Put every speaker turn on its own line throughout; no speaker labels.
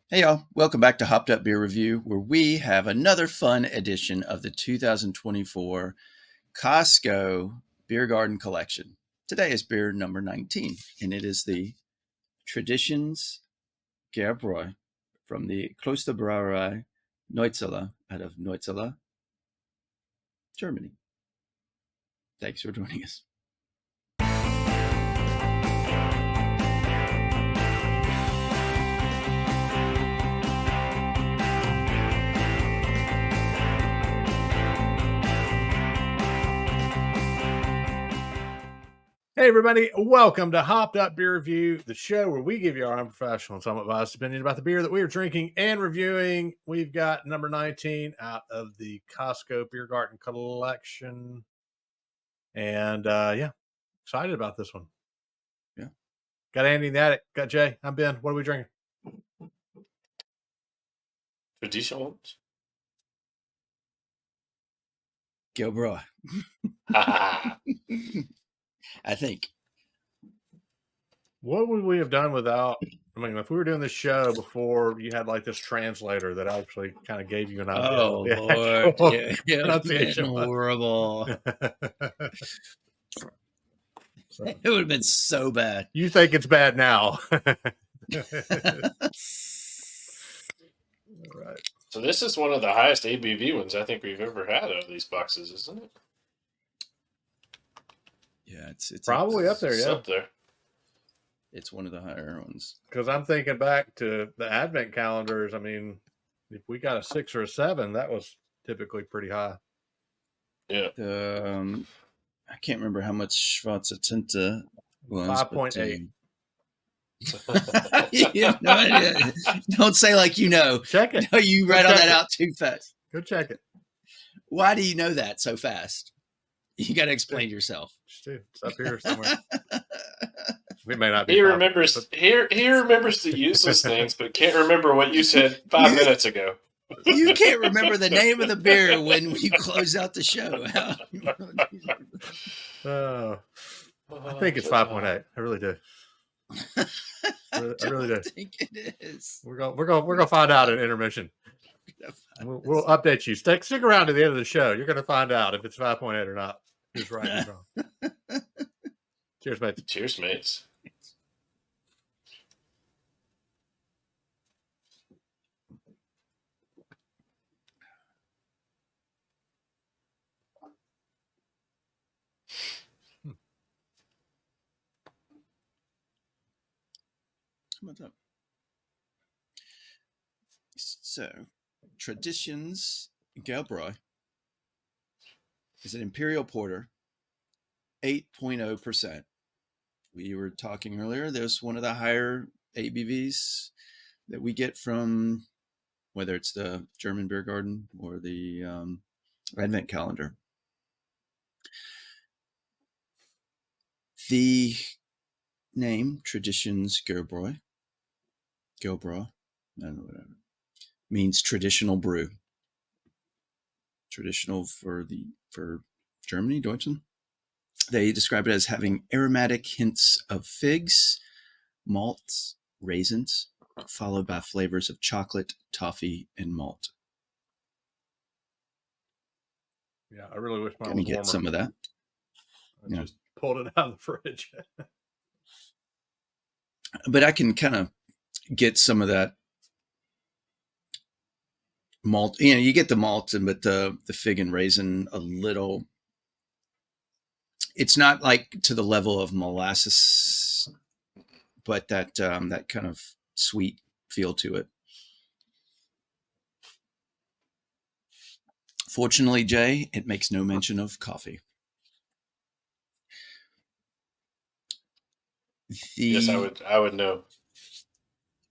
Hey y'all, welcome back to Hopped Up Beer Review, where we have another fun edition of the 2024 Costco Beer Garden Collection. Today is beer number 19, and it is the Traditions Gebräu from the Klosterbrauerei Neuzelle out of Neuzelle, Germany. Thanks for joining us.
Hey everybody, welcome to Hopped Up Beer Review, the show where we give you our unprofessional and somewhat biased opinion about the beer that we are drinking and reviewing. We've got number 19 out of the Costco Beer Garden Collection. And yeah, excited about this one.
Yeah.
Got Andy in the attic, got Jay, I'm Ben. What are we drinking?
Traditional.
Gebräu. I think.
What would we have done without, I mean, if we were doing this show before you had like this translator that actually kind of gave you an idea
Oh,
of the
Lord.
actual
Yeah,
pronunciation was.
horrible.
So,
It would have been so bad.
you think it's bad now. All right.
So this is one of the highest ABV ones I think we've ever had out of these boxes, isn't it?
Yeah, it's
Probably up there,
It's
yeah.
up there.
It's one of the higher ones.
Because I'm thinking back to the advent calendars. I mean, if we got a 6 or a 7, that was typically pretty high.
Yeah.
I can't remember how much Schwarzatinte was.
5.8.
You have no idea. Don't say like you know.
Check it.
No, you read all that out too fast.
Go check it.
Why do you know that so fast? You got to explain yourself.
It's up here somewhere. We may not be.
He remembers the useless things, but can't remember what you said 5 minutes ago.
You can't remember the name of the beer when you close out the show.
I think it's 5.8. I really do. I really do.
I think it is.
We're gonna find out at intermission. We'll update you. Stick around to the end of the show. You're gonna find out if it's 5.8 or not. Who's right and wrong. Cheers, mates.
Cheers, mates.
What's up? So, Traditions Gebräu is an Imperial Porter, 8.0%. We were talking earlier, there's one of the higher ABVs that we get from whether it's the German Beer Garden or the Advent Calendar. The name Traditions Gebräu, I don't know whatever, means traditional brew. Traditional for Germany, Deutschland. They describe it as having aromatic hints of figs, malts, raisins, followed by flavors of chocolate, toffee, and malt.
Yeah, I really wish mine
Let me
was
get
warmer.
some of that.
I just pulled it out of the fridge.
But I can kind of get some of that malt. You know, you get the malt, but the fig and raisin a little. It's not like to the level of molasses, but that kind of sweet feel to it. Fortunately, Jay, it makes no mention of coffee.
Yes, I would know.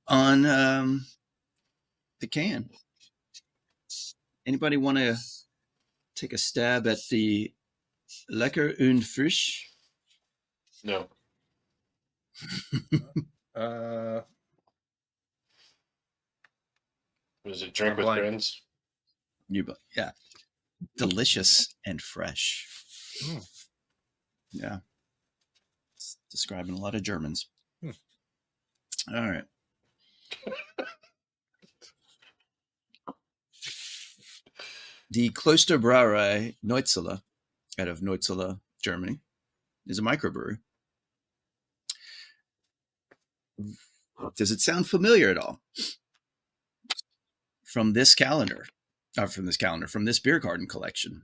On the can. Anybody want to take a stab at the Lecker und Frisch?
No. Was it drink with friends?
Yeah. Delicious and fresh.
Mm.
Yeah. It's describing a lot of Germans. All right. The Klosterbrauerei Neuzelle, out of Neuzelle, Germany, is a microbrewery. Does it sound familiar at all? From this beer garden collection,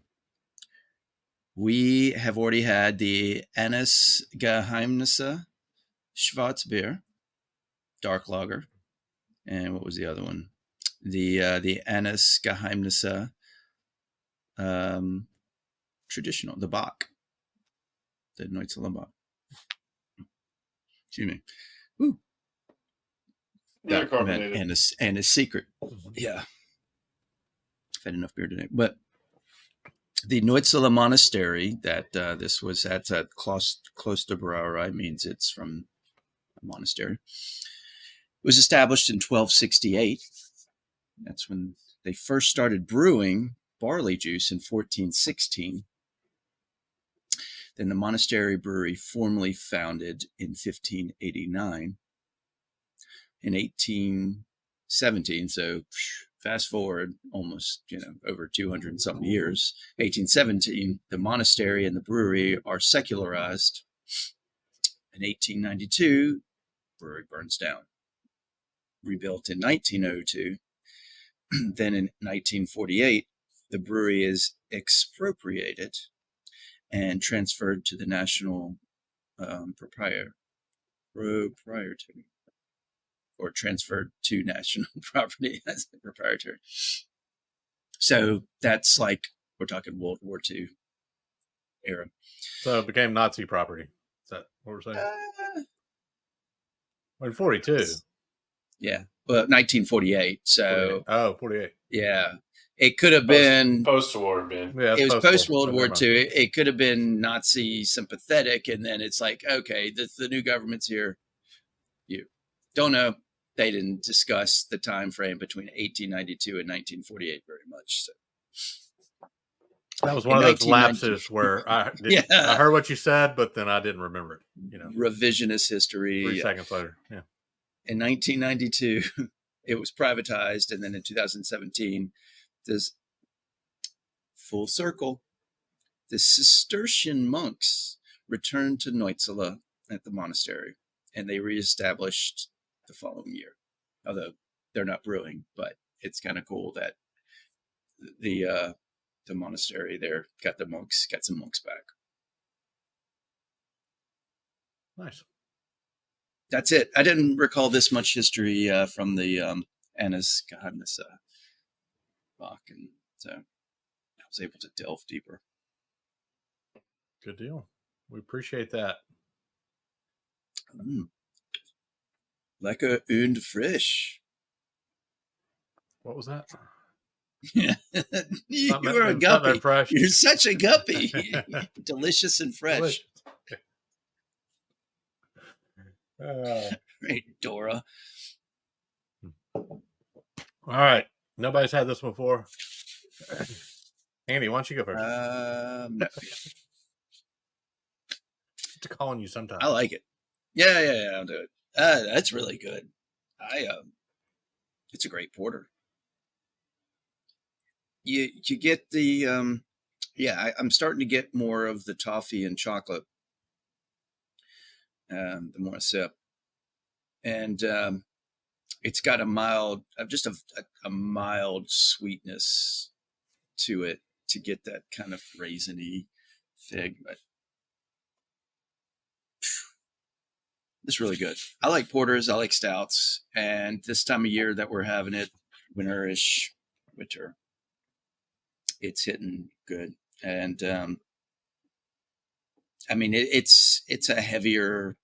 we have already had the Eines Geheimnisse Schwarzbier, dark lager, and what was the other one? The Eines Geheimnisse traditional, the Bock, the Neuzelle Bock. Excuse me. Woo.
They're
That meant
carbonated.
and a secret. Yeah. I've had enough beer today. But the Neuzelle Monastery that this was at Klosterbrauerei, means it's from a monastery. It was established in 1268. That's when they first started brewing barley juice in 1416. Then the monastery brewery formally founded in 1589. In 1817, so fast forward almost, over 200 and some years, 1817, the monastery and the brewery are secularized. In 1892, brewery burns down. Rebuilt in 1902. Then in 1948, the brewery is expropriated and transferred to the national proprietary, or transferred to national property as the proprietary. So that's like, we're talking World War II era.
So it became Nazi property. Is that what we're saying? In 42.
Yeah. Well, 1948. So
48. 48.
Yeah. It could have been
post-war, Ben.
Yeah,
it was post-World War II. It could have been Nazi sympathetic, and then it's like, okay, the new government's here. You don't know. They didn't discuss the time frame between 1892 and 1948 very much. So.
That was one of those lapses where I heard what you said, but then I didn't remember it.
Revisionist history.
3 seconds later. Yeah.
In 1992, it was privatized, and then in 2017, this full circle, the Cistercian monks returned to Neuzelle at the monastery, and they reestablished the following year. Although they're not brewing, but it's kind of cool that the monastery there got some monks back.
Nice.
That's it. I didn't recall this much history from the Eines Geheimnisse Bock, and so I was able to delve deeper.
Good deal. We appreciate that.
Lecker und frisch.
What was that?
Yeah. You are a guppy. You're such a guppy. Delicious and fresh. Great, Dora.
All right. Nobody's had this before. Andy, why don't you go first?
No.
To calling you sometime.
I like it. Yeah, I'll do it. That's really good. It's a great porter. You get the I'm starting to get more of the toffee and chocolate the more I sip, and it's got a mild, just a mild sweetness to it to get that kind of raisiny fig, but it's really good. I like porters, I like stouts, and this time of year that we're having it, winter, it's hitting good. And I mean, it's a heavier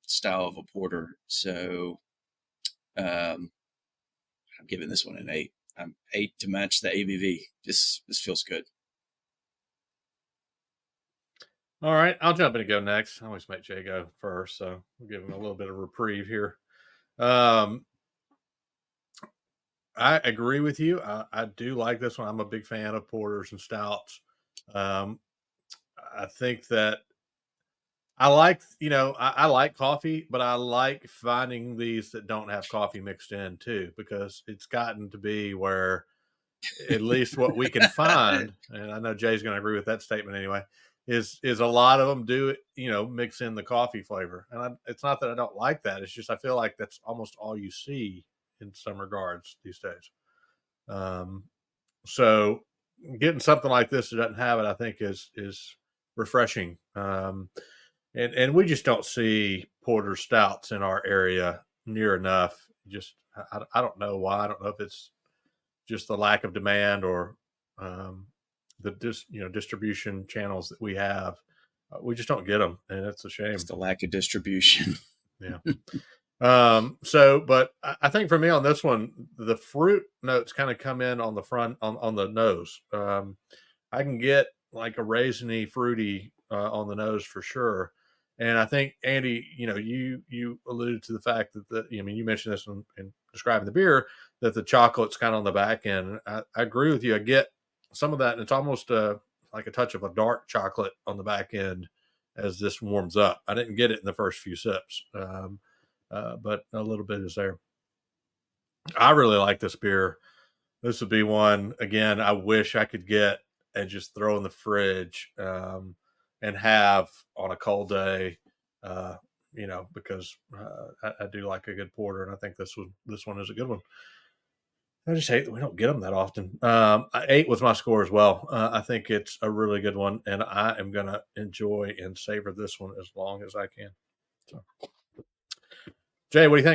style of a porter, so I'm giving this one an 8. I'm 8 to match the ABV. This feels good.
All right, I'll jump in and go next. I always make Jay go first, so we'll give him a little bit of reprieve here. I agree with you. I do like this one. I'm a big fan of porters and stouts. I think that I like coffee, but I like finding these that don't have coffee mixed in too, because it's gotten to be where, at least what we can find, and I know Jay's going to agree with that statement anyway, is a lot of them do, mix in the coffee flavor. And it's not that I don't like that. It's just I feel like that's almost all you see in some regards these days. So getting something like this that doesn't have it, I think is refreshing. And we just don't see porter stouts in our area near enough. Just I don't know why. I don't know if it's just the lack of demand or the distribution channels that we have. We just don't get them, and it's a shame.
It's the lack of distribution.
Yeah. But I think for me on this one, the fruit notes kind of come in on the front on the nose. I can get like a raisiny, fruity on the nose for sure. And I think, Andy, you alluded to the fact that you mentioned this in describing the beer, that the chocolate's kind of on the back end. I agree with you. I get some of that, and it's almost like a touch of a dark chocolate on the back end as this warms up. I didn't get it in the first few sips, but a little bit is there. I really like this beer. This would be one, again, I wish I could get and just throw in the fridge and have on a cold day, because I do like a good porter, and I think this one is a good one. I just hate that we don't get them that often. 8 was my score as well. I think it's a really good one, and I am going to enjoy and savor this one as long as I can. So, Jay, what do you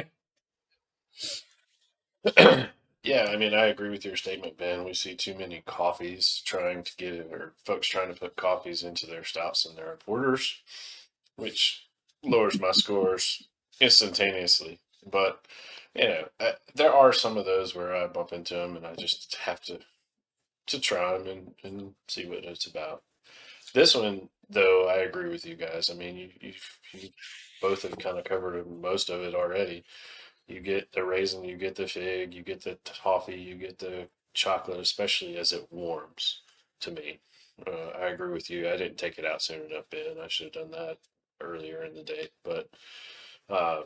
think? Yeah, I agree with your statement, Ben. We see too many coffees trying to get it, or folks trying to put coffees into their stouts and their porters, which lowers my scores instantaneously. But, there are some of those where I bump into them and I just have to try them and see what it's about. This one, though, I agree with you guys. You both have kind of covered most of it already. You get the raisin, you get the fig, you get the toffee, you get the chocolate, especially as it warms, to me. I agree with you. I didn't take it out soon enough, Ben. I should have done that earlier in the day. But I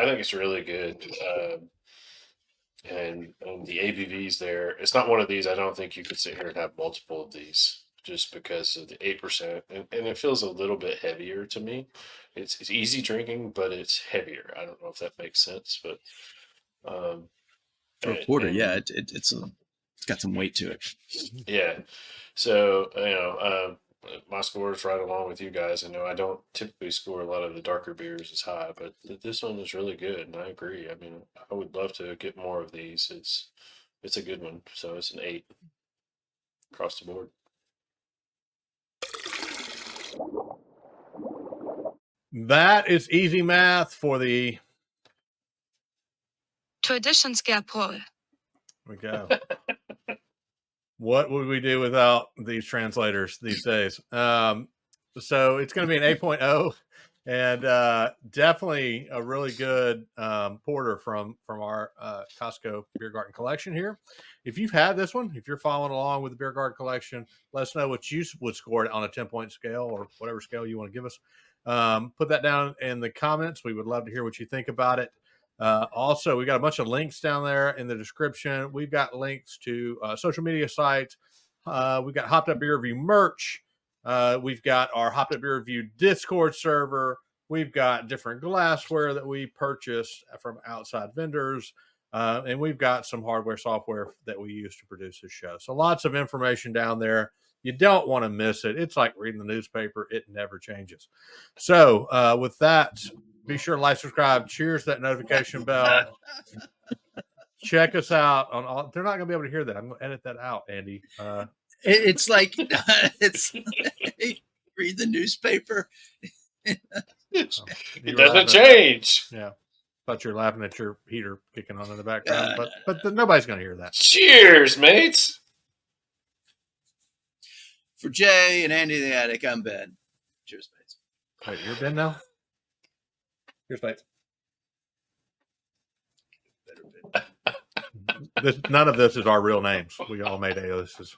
think it's really good. And the ABV's there. It's not one of these. I don't think you could sit here and have multiple of these just because of the 8%. And it feels a little bit heavier to me. It's easy drinking, but it's heavier. I don't know if that makes sense, but
for a porter, it's got some weight to it.
Yeah. So, my score is right along with you guys. I know I don't typically score a lot of the darker beers as high, but this one is really good, and I agree. I would love to get more of these. It's a good one. So it's an 8 across the board.
That is easy math for the
Traditions Gebräu.
We go. What would we do without these translators these days? So it's going to be an 8.0, and definitely a really good porter from our Costco Beer Garden collection here. If you've had this one, if you're following along with the Beer Garden collection, let us know what you would score it on a 10-point scale or whatever scale you want to give us. Put that down in the comments. We would love to hear what you think about it. Also, we got a bunch of links down there in the description. We've got links to social media sites. We've got Hopped Up Beer Review merch. We've got our Hopped Up Beer Review Discord server. We've got different glassware that we purchased from outside vendors. And we've got some hardware, software that we use to produce this show. So lots of information down there. You don't want to miss it. It's like reading the newspaper. It never changes. So with that, be sure to like, subscribe, cheers that notification bell. Check us out on all. They're not going to be able to hear that. I'm going to edit that out, Andy.
It's like read the newspaper.
It doesn't change.
Yeah. Thought you're laughing at your heater kicking on in the background, but nobody's going to hear that.
Cheers, mates.
For Jay and Andy the Attic, I'm Ben. Cheers, mates.
Wait, you're Ben now? Cheers, mates. None of this is our real names. We all made aliases.